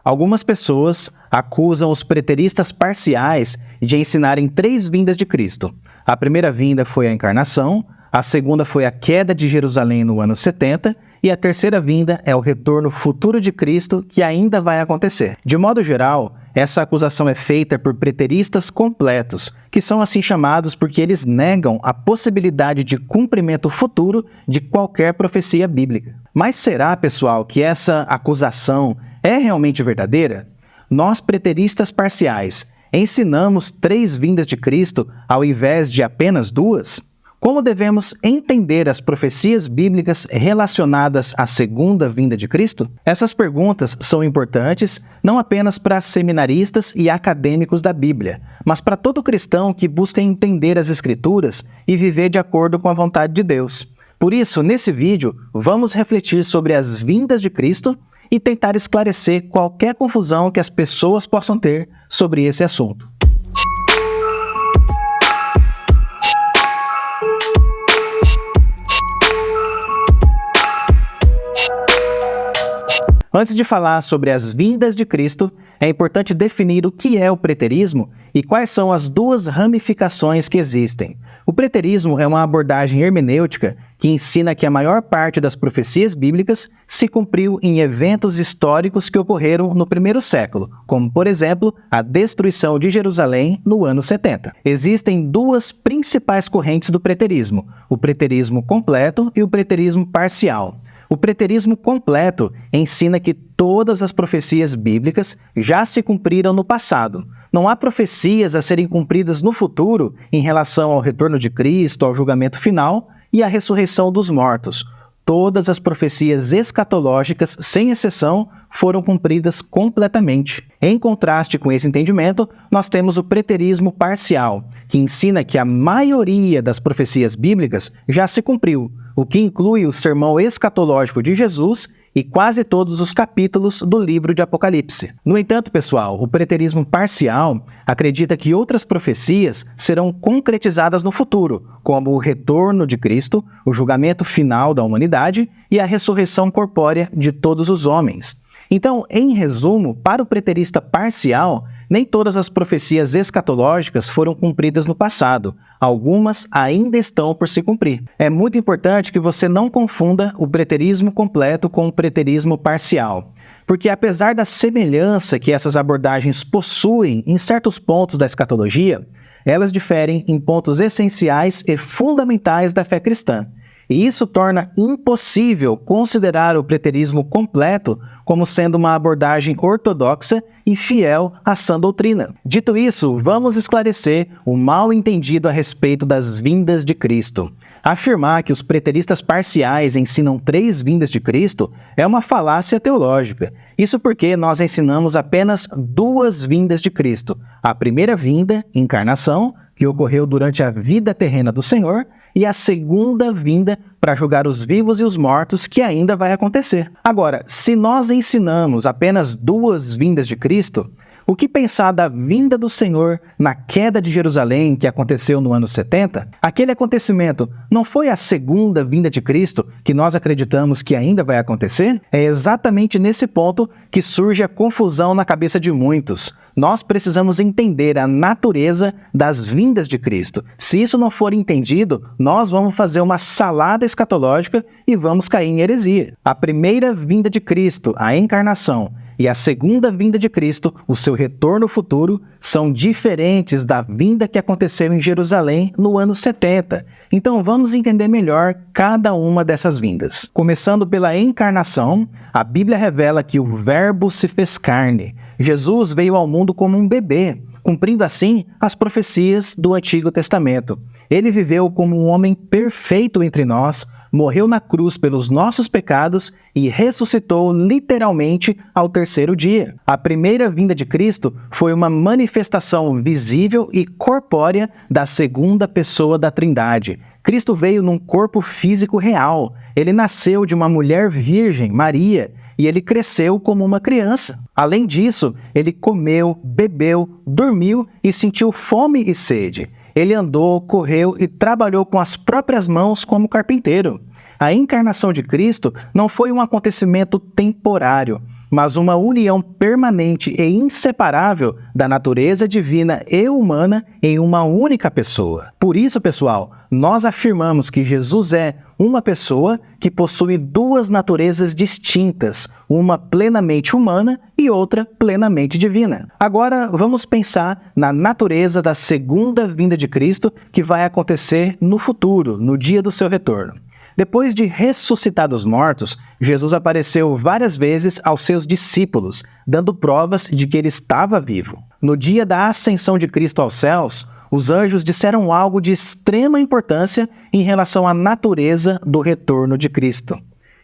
Algumas pessoas acusam os preteristas parciais de ensinarem 3 vindas de Cristo. A primeira vinda foi a encarnação, a segunda foi a queda de Jerusalém no ano 70 e a terceira vinda é o retorno futuro de Cristo que ainda vai acontecer. De modo geral, essa acusação é feita por preteristas completos, que são assim chamados porque eles negam a possibilidade de cumprimento futuro de qualquer profecia bíblica. Mas será, pessoal, que essa acusação é realmente verdadeira? Nós, preteristas parciais, ensinamos 3 vindas de Cristo ao invés de apenas 2? Como devemos entender as profecias bíblicas relacionadas à segunda vinda de Cristo? Essas perguntas são importantes não apenas para seminaristas e acadêmicos da Bíblia, mas para todo cristão que busca entender as Escrituras e viver de acordo com a vontade de Deus. Por isso, nesse vídeo, vamos refletir sobre as vindas de Cristo e tentar esclarecer qualquer confusão que as pessoas possam ter sobre esse assunto. Antes de falar sobre as vindas de Cristo, é importante definir o que é o preterismo e quais são as 2 ramificações que existem. O preterismo é uma abordagem hermenêutica que ensina que a maior parte das profecias bíblicas se cumpriu em eventos históricos que ocorreram no primeiro século, como, por exemplo, a destruição de Jerusalém no ano 70. Existem 2 principais correntes do preterismo, o preterismo completo e o preterismo parcial. O preterismo completo ensina que todas as profecias bíblicas já se cumpriram no passado. Não há profecias a serem cumpridas no futuro em relação ao retorno de Cristo, ao julgamento final e à ressurreição dos mortos. Todas as profecias escatológicas, sem exceção, foram cumpridas completamente. Em contraste com esse entendimento, nós temos o preterismo parcial, que ensina que a maioria das profecias bíblicas já se cumpriu, o que inclui o sermão escatológico de Jesus e quase todos os capítulos do livro de Apocalipse. No entanto, pessoal, o preterismo parcial acredita que outras profecias serão concretizadas no futuro, como o retorno de Cristo, o julgamento final da humanidade e a ressurreição corpórea de todos os homens. Então, em resumo, para o preterista parcial, nem todas as profecias escatológicas foram cumpridas no passado. Algumas ainda estão por se cumprir. É muito importante que você não confunda o preterismo completo com o preterismo parcial, porque apesar da semelhança que essas abordagens possuem em certos pontos da escatologia, elas diferem em pontos essenciais e fundamentais da fé cristã. E isso torna impossível considerar o preterismo completo como sendo uma abordagem ortodoxa e fiel à sã doutrina. Dito isso, vamos esclarecer o mal entendido a respeito das vindas de Cristo. Afirmar que os preteristas parciais ensinam 3 vindas de Cristo é uma falácia teológica. Isso porque nós ensinamos apenas 2 vindas de Cristo. A primeira vinda, encarnação, que ocorreu durante a vida terrena do Senhor, e a segunda vinda para julgar os vivos e os mortos, que ainda vai acontecer. Agora, se nós ensinamos apenas 2 vindas de Cristo, o que pensar da vinda do Senhor na queda de Jerusalém, que aconteceu no ano 70? Aquele acontecimento não foi a segunda vinda de Cristo que nós acreditamos que ainda vai acontecer? É exatamente nesse ponto que surge a confusão na cabeça de muitos. Nós precisamos entender a natureza das vindas de Cristo. Se isso não for entendido, nós vamos fazer uma salada escatológica e vamos cair em heresia. A primeira vinda de Cristo, a encarnação, e a segunda vinda de Cristo, o seu retorno futuro, são diferentes da vinda que aconteceu em Jerusalém no ano 70. Então vamos entender melhor cada uma dessas vindas. Começando pela encarnação, a Bíblia revela que o Verbo se fez carne. Jesus veio ao mundo como um bebê, cumprindo assim as profecias do Antigo Testamento. Ele viveu como um homem perfeito entre nós, morreu na cruz pelos nossos pecados e ressuscitou literalmente ao 3º dia. A primeira vinda de Cristo foi uma manifestação visível e corpórea da segunda pessoa da Trindade. Cristo veio num corpo físico real. Ele nasceu de uma mulher virgem, Maria, e ele cresceu como uma criança. Além disso, ele comeu, bebeu, dormiu e sentiu fome e sede. Ele andou, correu e trabalhou com as próprias mãos como carpinteiro. A encarnação de Cristo não foi um acontecimento temporário, mas uma união permanente e inseparável da natureza divina e humana em uma única pessoa. Por isso, pessoal, nós afirmamos que Jesus é uma pessoa que possui duas naturezas distintas, uma plenamente humana e outra plenamente divina. Agora, vamos pensar na natureza da segunda vinda de Cristo que vai acontecer no futuro, no dia do seu retorno. Depois de ressuscitar dos mortos, Jesus apareceu várias vezes aos seus discípulos, dando provas de que ele estava vivo. No dia da ascensão de Cristo aos céus, os anjos disseram algo de extrema importância em relação à natureza do retorno de Cristo.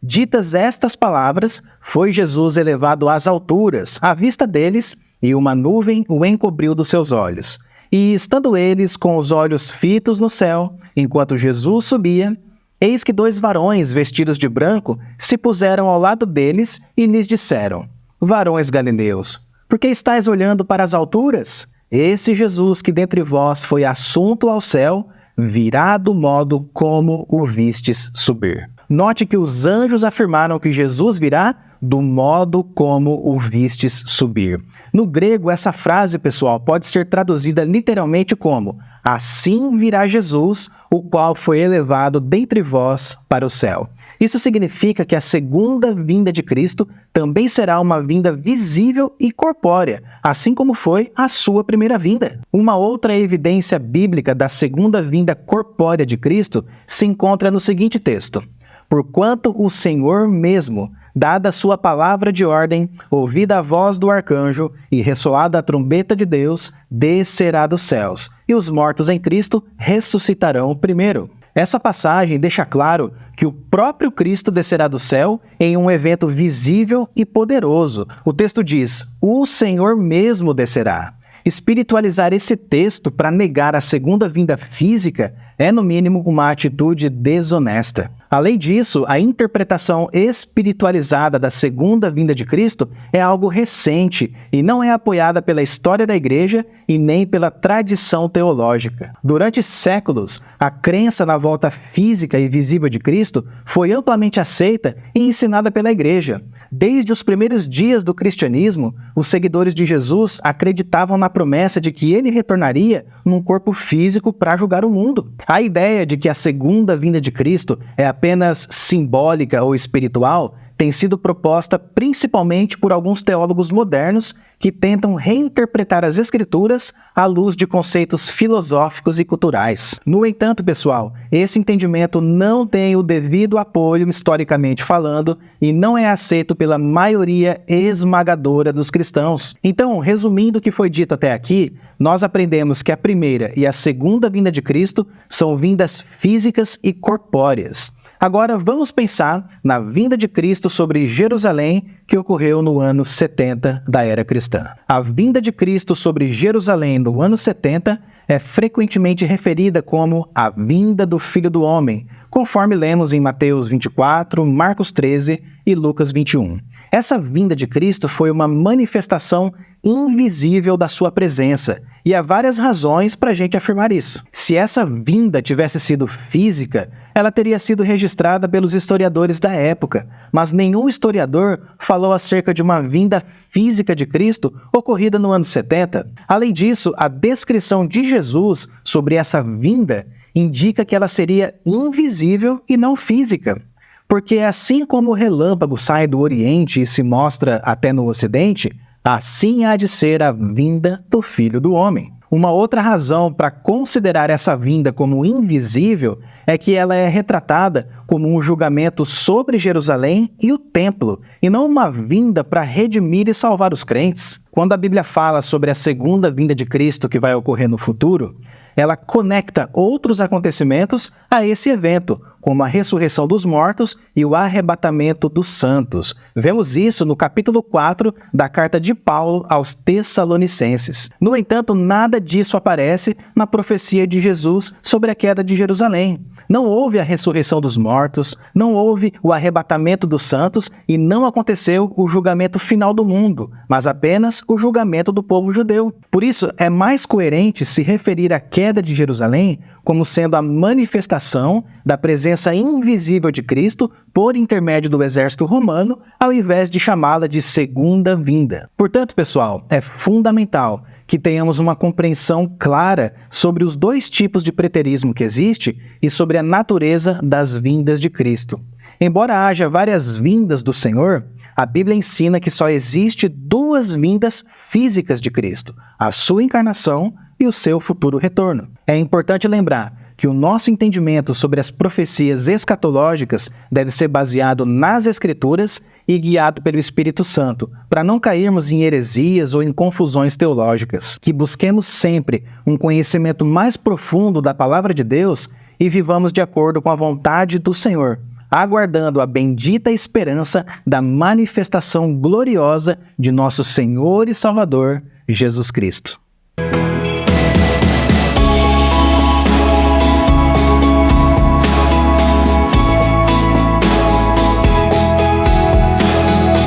Ditas estas palavras, foi Jesus elevado às alturas, à vista deles, e uma nuvem o encobriu dos seus olhos. E estando eles com os olhos fitos no céu, enquanto Jesus subia, eis que dois varões vestidos de branco se puseram ao lado deles e lhes disseram: Varões galileus, por que estáis olhando para as alturas? Esse Jesus que dentre vós foi assunto ao céu, virá do modo como o vistes subir. Note que os anjos afirmaram que Jesus virá do modo como o vistes subir. No grego, essa frase, pessoal, pode ser traduzida literalmente como: assim virá Jesus, o qual foi elevado dentre vós para o céu. Isso significa que a segunda vinda de Cristo também será uma vinda visível e corpórea, assim como foi a sua primeira vinda. Uma outra evidência bíblica da segunda vinda corpórea de Cristo se encontra no seguinte texto: Porquanto o Senhor mesmo, dada a sua palavra de ordem, ouvida a voz do arcanjo e ressoada a trombeta de Deus, descerá dos céus, e os mortos em Cristo ressuscitarão primeiro. Essa passagem deixa claro que o próprio Cristo descerá do céu em um evento visível e poderoso. O texto diz: o Senhor mesmo descerá. Espiritualizar esse texto para negar a segunda vinda física é, no mínimo, uma atitude desonesta. Além disso, a interpretação espiritualizada da segunda vinda de Cristo é algo recente e não é apoiada pela história da Igreja e nem pela tradição teológica. Durante séculos, a crença na volta física e visível de Cristo foi amplamente aceita e ensinada pela Igreja. Desde os primeiros dias do cristianismo, os seguidores de Jesus acreditavam na promessa de que ele retornaria num corpo físico para julgar o mundo. A ideia de que a segunda vinda de Cristo é apenas simbólica ou espiritual tem sido proposta principalmente por alguns teólogos modernos que tentam reinterpretar as Escrituras à luz de conceitos filosóficos e culturais. No entanto, pessoal, esse entendimento não tem o devido apoio historicamente falando e não é aceito pela maioria esmagadora dos cristãos. Então, resumindo o que foi dito até aqui, nós aprendemos que a primeira e a segunda vinda de Cristo são vindas físicas e corpóreas. Agora vamos pensar na vinda de Cristo sobre Jerusalém que ocorreu no ano 70 da era cristã. A vinda de Cristo sobre Jerusalém no ano 70 é frequentemente referida como a vinda do Filho do Homem, conforme lemos em Mateus 24, Marcos 13 e Lucas 21. Essa vinda de Cristo foi uma manifestação invisível da sua presença, e há várias razões para a gente afirmar isso. Se essa vinda tivesse sido física, ela teria sido registrada pelos historiadores da época, mas nenhum historiador falou acerca de uma vinda física de Cristo ocorrida no ano 70. Além disso, a descrição de Jesus sobre essa vinda indica que ela seria invisível e não física. Porque assim como o relâmpago sai do Oriente e se mostra até no Ocidente, assim há de ser a vinda do Filho do Homem. Uma outra razão para considerar essa vinda como invisível é que ela é retratada como um julgamento sobre Jerusalém e o templo, e não uma vinda para redimir e salvar os crentes. Quando a Bíblia fala sobre a segunda vinda de Cristo que vai ocorrer no futuro, ela conecta outros acontecimentos a esse evento, como a ressurreição dos mortos e o arrebatamento dos santos. Vemos isso no capítulo 4 da carta de Paulo aos Tessalonicenses. No entanto, nada disso aparece na profecia de Jesus sobre a queda de Jerusalém. Não houve a ressurreição dos mortos, não houve o arrebatamento dos santos e não aconteceu o julgamento final do mundo, mas apenas o julgamento do povo judeu. Por isso, é mais coerente se referir à queda de Jerusalém como sendo a manifestação da presença presença invisível de Cristo por intermédio do exército romano, ao invés de chamá-la de segunda vinda. Portanto, pessoal, é fundamental que tenhamos uma compreensão clara sobre os dois tipos de preterismo que existe e sobre a natureza das vindas de Cristo. Embora haja várias vindas do Senhor, a Bíblia ensina que só existe duas vindas físicas de Cristo, a sua encarnação e o seu futuro retorno. É importante lembrar que o nosso entendimento sobre as profecias escatológicas deve ser baseado nas Escrituras e guiado pelo Espírito Santo, para não cairmos em heresias ou em confusões teológicas. Que busquemos sempre um conhecimento mais profundo da Palavra de Deus e vivamos de acordo com a vontade do Senhor, aguardando a bendita esperança da manifestação gloriosa de nosso Senhor e Salvador, Jesus Cristo.